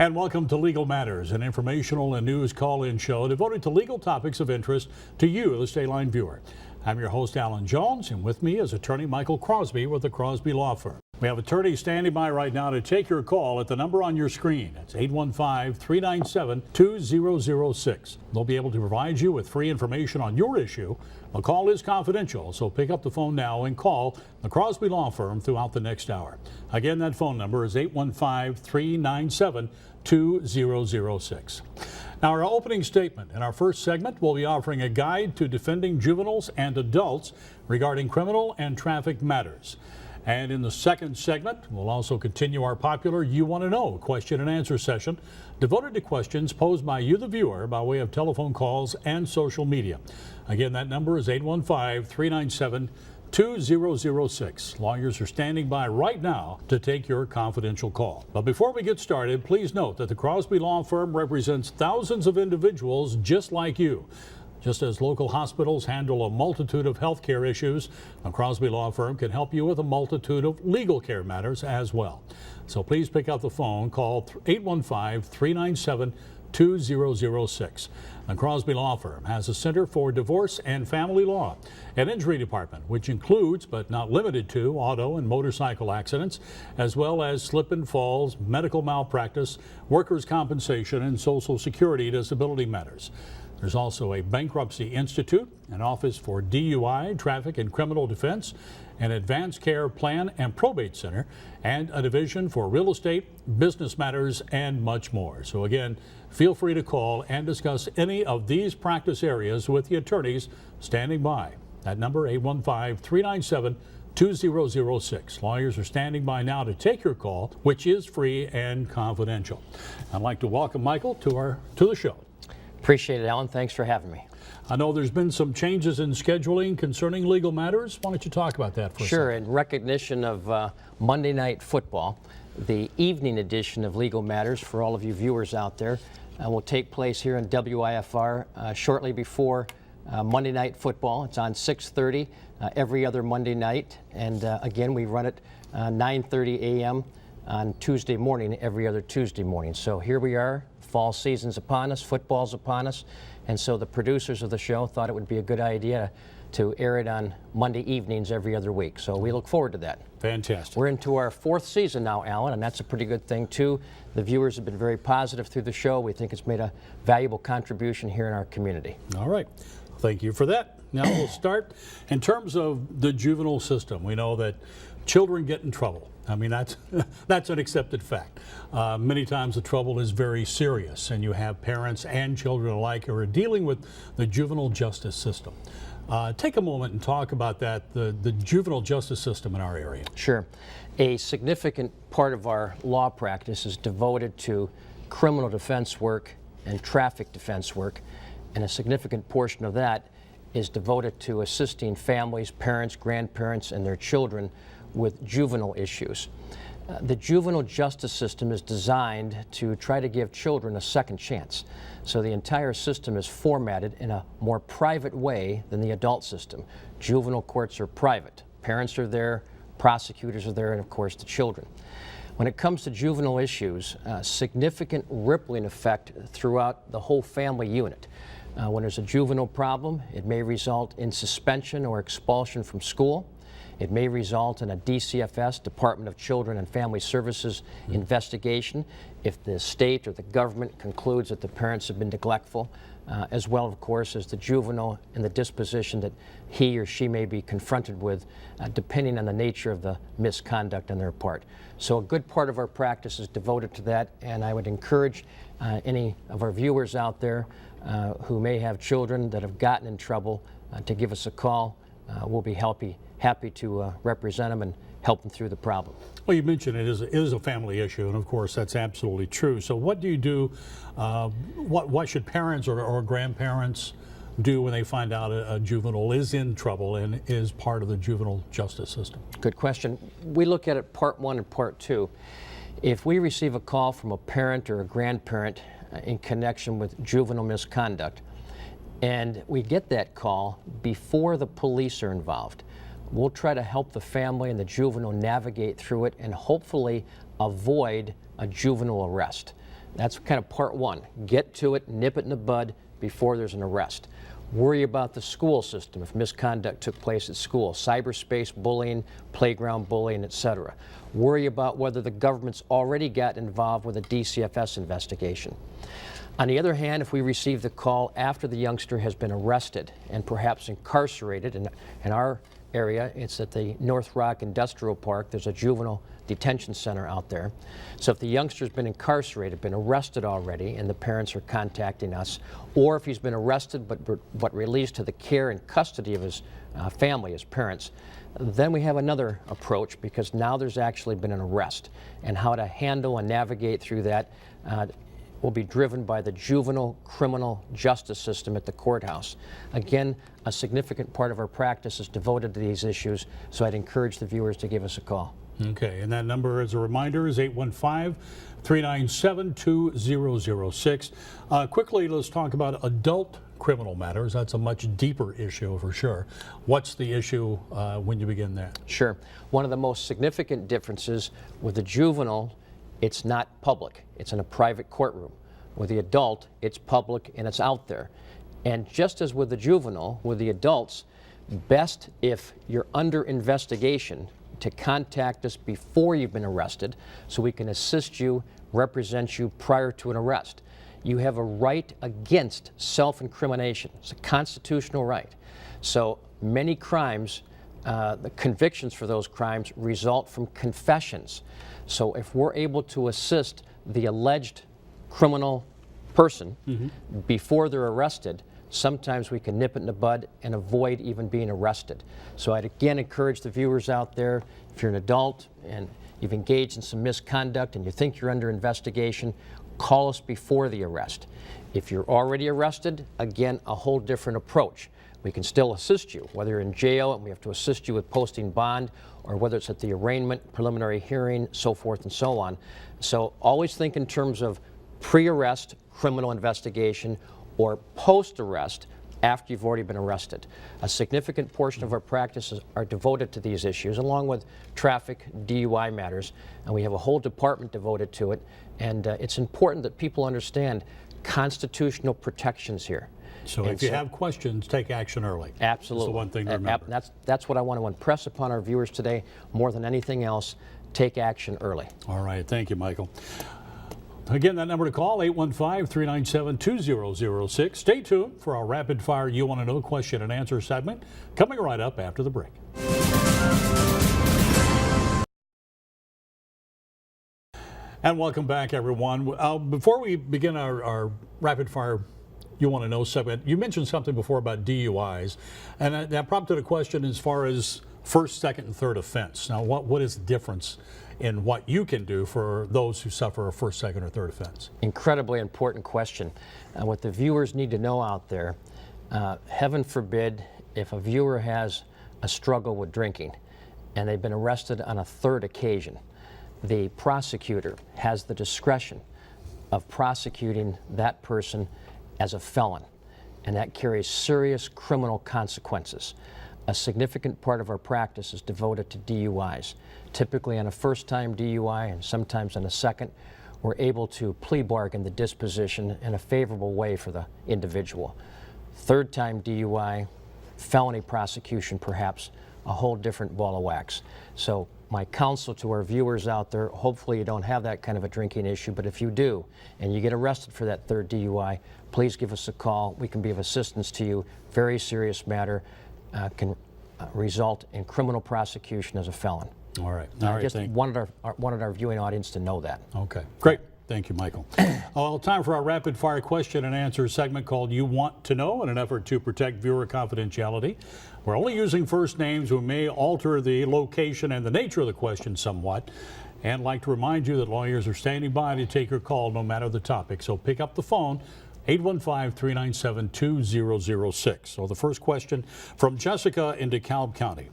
And welcome to Legal Matters, an informational and news call-in show devoted to legal topics of interest to you, the State Line viewer. I'm your host, Alan Jones, and with me is Attorney Michael Crosby with the Crosby Law Firm. We have attorneys standing by right now to take your call at the number on your screen. It's 815-397-2006. They'll be able to provide you with free information on your issue. The call is confidential, so pick up the phone now and call the Crosby Law Firm throughout the next hour. Again, that phone number is 815-397-2006. Now, our opening statement in our first segment, we'll be offering a guide to defending juveniles and adults regarding criminal and traffic matters. And in the second segment, we'll also continue our popular You Want to Know question and answer session devoted to questions posed by you, the viewer, by way of telephone calls and social media. Again, that number is 815-397-2006. Lawyers are standing by right now to take your confidential call. But before we get started, please note that the Crosby Law Firm represents thousands of individuals just like you. Just as local hospitals handle a multitude of health care issues, the Crosby Law Firm can help you with a multitude of legal care matters as well. So please pick up the phone, call 815-397-2006. The Crosby Law Firm has a Center for Divorce and Family Law, an injury department which includes but not limited to auto and motorcycle accidents, as well as slip and falls, medical malpractice, workers' compensation, and Social Security disability matters. There's also a Bankruptcy Institute, an office for DUI, traffic and criminal defense, an advanced care plan and probate center, and a division for real estate, business matters, and much more. So again, feel free to call and discuss any of these practice areas with the attorneys standing by. That number, 815-397-2006. Lawyers are standing by now to take your call, which is free and confidential. I'd like to welcome Michael to the show. Appreciate it, Alan. Thanks for having me. I know there's been some changes in scheduling concerning legal matters. Why don't you talk about that for a second? Sure. In recognition of Monday Night Football, the evening edition of Legal Matters, for all of you viewers out there, will take place here in WIFR shortly before Monday Night Football. It's on 6:30 every other Monday night. And again, we run it 9:30 a.m. on Tuesday morning, every other Tuesday morning. So here we are. Fall season's upon us, football's upon us, and so the producers of the show thought it would be a good idea to air it on Monday evenings every other week. So we look forward to that. Fantastic. We're into our fourth season now, Alan, and that's a pretty good thing too. The viewers have been very positive through the show. We think it's made a valuable contribution here in our community. All right. Thank you for that. Now we'll start in terms of the juvenile system. We know that children get in trouble. I mean, that's an accepted fact. Many times the trouble is very serious, and you have parents and children alike who are dealing with the juvenile justice system. Take a moment and talk about that, the juvenile justice system in our area. Sure. A significant part of our law practice is devoted to criminal defense work and traffic defense work, and a significant portion of that is devoted to assisting families, parents, grandparents, and their children with juvenile issues. The juvenile justice system is designed to try to give children a second chance. So the entire system is formatted in a more private way than the adult system. Juvenile courts are private. Parents are there, prosecutors are there, and of course the children. When it comes to juvenile issues, significant rippling effect throughout the whole family unit. When there's a juvenile problem, it may result in suspension or expulsion from school. It may result in a DCFS, Department of Children and Family Services, investigation if the state or the government concludes that the parents have been neglectful, as well, of course, as the juvenile and the disposition that he or she may be confronted with, depending on the nature of the misconduct on their part. So a good part of our practice is devoted to that, and I would encourage any of our viewers out there who may have children that have gotten in trouble to give us a call. We'll be happy to represent them and help them through the problem. Well, you mentioned it is a family issue, and of course that's absolutely true. So what do you do, what should parents or grandparents do when they find out a juvenile is in trouble and is part of the juvenile justice system? Good question. We look at it part one and part two. If we receive a call from a parent or a grandparent in connection with juvenile misconduct, and we get that call before the police are involved, we'll try to help the family and the juvenile navigate through it and hopefully avoid a juvenile arrest. That's kind of part one. Get to it, nip it in the bud before there's an arrest. Worry about the school system if misconduct took place at school, cyberspace bullying, playground bullying, etc. Worry about whether the government's already gotten involved with a DCFS investigation. On the other hand, if we receive the call after the youngster has been arrested and perhaps incarcerated, in our area, it's at the North Rock Industrial Park. There's a juvenile detention center out there. So if the youngster's been incarcerated, been arrested already, and the parents are contacting us, or if he's been arrested but released to the care and custody of his family, his parents, then we have another approach, because now there's actually been an arrest. And how to handle and navigate through that will be driven by the juvenile criminal justice system at the courthouse. Again, a significant part of our practice is devoted to these issues, so I'd encourage the viewers to give us a call. Okay, and that number, as a reminder, is 815-397-2006. Quickly, let's talk about adult criminal matters. That's a much deeper issue for sure. What's the issue when you begin there? Sure. One of the most significant differences with the juvenile, it's not public. It's in a private courtroom. With the adult, it's public and it's out there. And just as with the juvenile, with the adults, best if you're under investigation to contact us before you've been arrested so we can assist you, represent you prior to an arrest. You have a right against self-incrimination. It's a constitutional right. So many crimes, the convictions for those crimes result from confessions. So if we're able to assist the alleged criminal person before they're arrested, sometimes we can nip it in the bud and avoid even being arrested. So I'd again encourage the viewers out there, if you're an adult and you've engaged in some misconduct and you think you're under investigation, call us before the arrest. If you're already arrested, again, a whole different approach. We can still assist you, whether you're in jail and we have to assist you with posting bond, or whether it's at the arraignment, preliminary hearing, so forth and so on. So always think in terms of pre-arrest criminal investigation or post-arrest after you've already been arrested. A significant portion of our practices are devoted to these issues, along with traffic, DUI matters, and we have a whole department devoted to it. And it's important that people understand constitutional protections here. So if you have questions, take action early. Absolutely. That's the one thing to remember. That's what I want to impress upon our viewers today. More than anything else, take action early. All right. Thank you, Michael. Again, that number to call, 815-397-2006. Stay tuned for our rapid fire You Want to Know question and answer segment coming right up after the break. And welcome back, everyone. Before we begin our rapid fire You Want to Know segment, you mentioned something before about DUIs, and that prompted a question as far as first, second, and third offense. Now, what is the difference in what you can do for those who suffer a first, second, or third offense? Incredibly important question. What the viewers need to know out there, heaven forbid if a viewer has a struggle with drinking and they've been arrested on a third occasion, the prosecutor has the discretion of prosecuting that person as a felon, and that carries serious criminal consequences. A significant part of our practice is devoted to DUIs. Typically on a first-time DUI and sometimes on a second, we're able to plea bargain the disposition in a favorable way for the individual. Third-time DUI, felony prosecution perhaps, a whole different ball of wax. So my counsel to our viewers out there, hopefully you don't have that kind of a drinking issue, but if you do and you get arrested for that third DUI, please give us a call. We can be of assistance to you. Very serious matter. Can result in criminal prosecution as a felon. All right. Just wanted our viewing audience to know that. Okay. Great. Thank you, Michael. Well, time for our rapid fire question and answer segment called You Want to Know, in an effort to protect viewer confidentiality. We're only using first names. We may alter the location and the nature of the question somewhat. And like to remind you that lawyers are standing by to take your call no matter the topic. So pick up the phone. 815-397-2006. So the first question from Jessica in DeKalb County.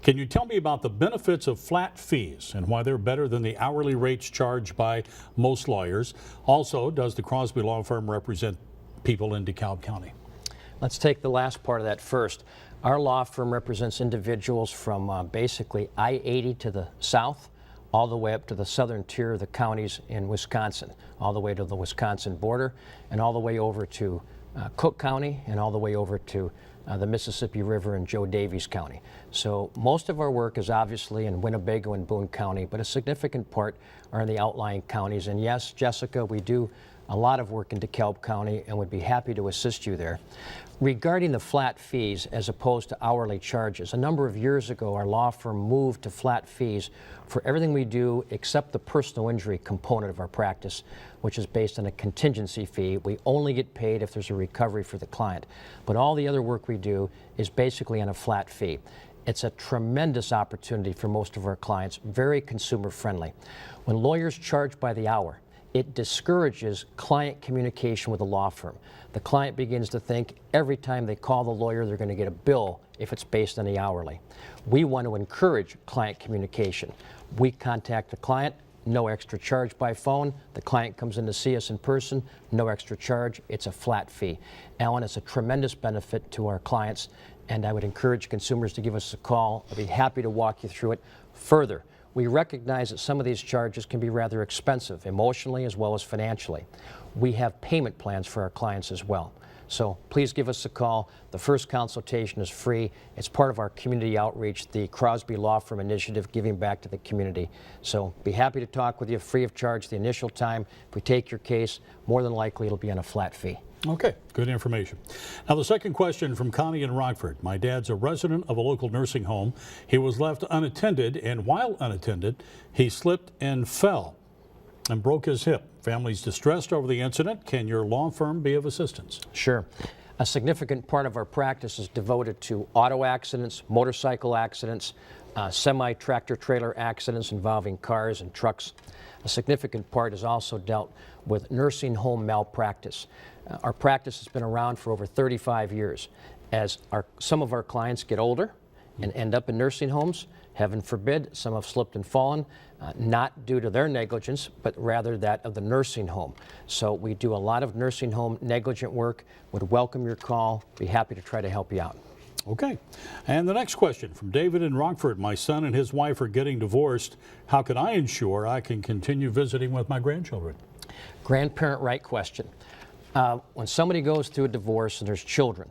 Can you tell me about the benefits of flat fees and why they're better than the hourly rates charged by most lawyers? Also, does the Crosby Law Firm represent people in DeKalb County? Let's take the last part of that first. Our law firm represents individuals from basically I-80 to the south, all the way up to the southern tier of the counties in Wisconsin, all the way to the Wisconsin border, and all the way over to Cook County, and all the way over to the Mississippi River in Joe Daviess County. So most of our work is obviously in Winnebago and Boone County, but a significant part are in the outlying counties. And yes, Jessica, we do a lot of work in DeKalb County and would be happy to assist you there. Regarding the flat fees as opposed to hourly charges, a number of years ago our law firm moved to flat fees for everything we do except the personal injury component of our practice, which is based on a contingency fee. We only get paid if there's a recovery for the client. But all the other work we do is basically on a flat fee. It's a tremendous opportunity for most of our clients, very consumer friendly. When lawyers charge by the hour, it discourages client communication with a law firm. The client begins to think every time they call the lawyer they're going to get a bill if it's based on the hourly. We want to encourage client communication. We contact the client, no extra charge by phone. The client comes in to see us in person, no extra charge. It's a flat fee. Alan, it's a tremendous benefit to our clients, and I would encourage consumers to give us a call. I'll be happy to walk you through it further. We recognize that some of these charges can be rather expensive, emotionally as well as financially. We have payment plans for our clients as well. So please give us a call. The first consultation is free. It's part of our community outreach, the Crosby Law Firm initiative, giving back to the community. So be happy to talk with you free of charge the initial time. If we take your case, more than likely it'll be on a flat fee. Okay, good information. Now the second question from Connie in Rockford. My dad's a resident of a local nursing home. He was left unattended, and while unattended, he slipped and fell and broke his hip. Family's distressed over the incident. Can your law firm be of assistance? Sure. A significant part of our practice is devoted to auto accidents, motorcycle accidents, semi-tractor trailer accidents involving cars and trucks. A significant part is also dealt with nursing home malpractice. Our practice has been around for over 35 years. As some of our clients get older and end up in nursing homes, heaven forbid, some have slipped and fallen, not due to their negligence, but rather that of the nursing home. So we do a lot of nursing home negligent work. Would welcome your call. Be happy to try to help you out. Okay. And the next question from David in Rockford. My son and his wife are getting divorced. How can I ensure I can continue visiting with my grandchildren? Grandparent right question. When somebody goes through a divorce and there's children,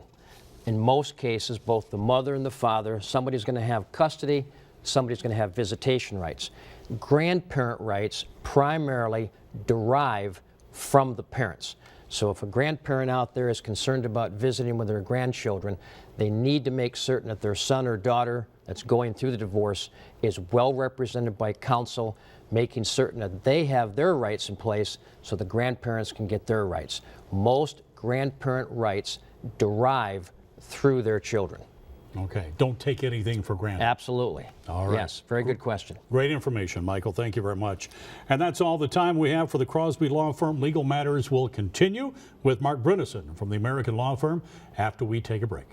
in most cases, both the mother and the father, somebody's going to have custody, somebody's going to have visitation rights. Grandparent rights primarily derive from the parents. So if a grandparent out there is concerned about visiting with their grandchildren, they need to make certain that their son or daughter that's going through the divorce is well represented by counsel, making certain that they have their rights in place so the grandparents can get their rights. Most grandparent rights derive through their children. Okay. Don't take anything for granted. Absolutely. All right. Yes, very good question. Great information, Michael. Thank you very much. And that's all the time we have for the Crosby Law Firm. Legal Matters will continue with Mark Brunison from the American Law Firm after we take a break.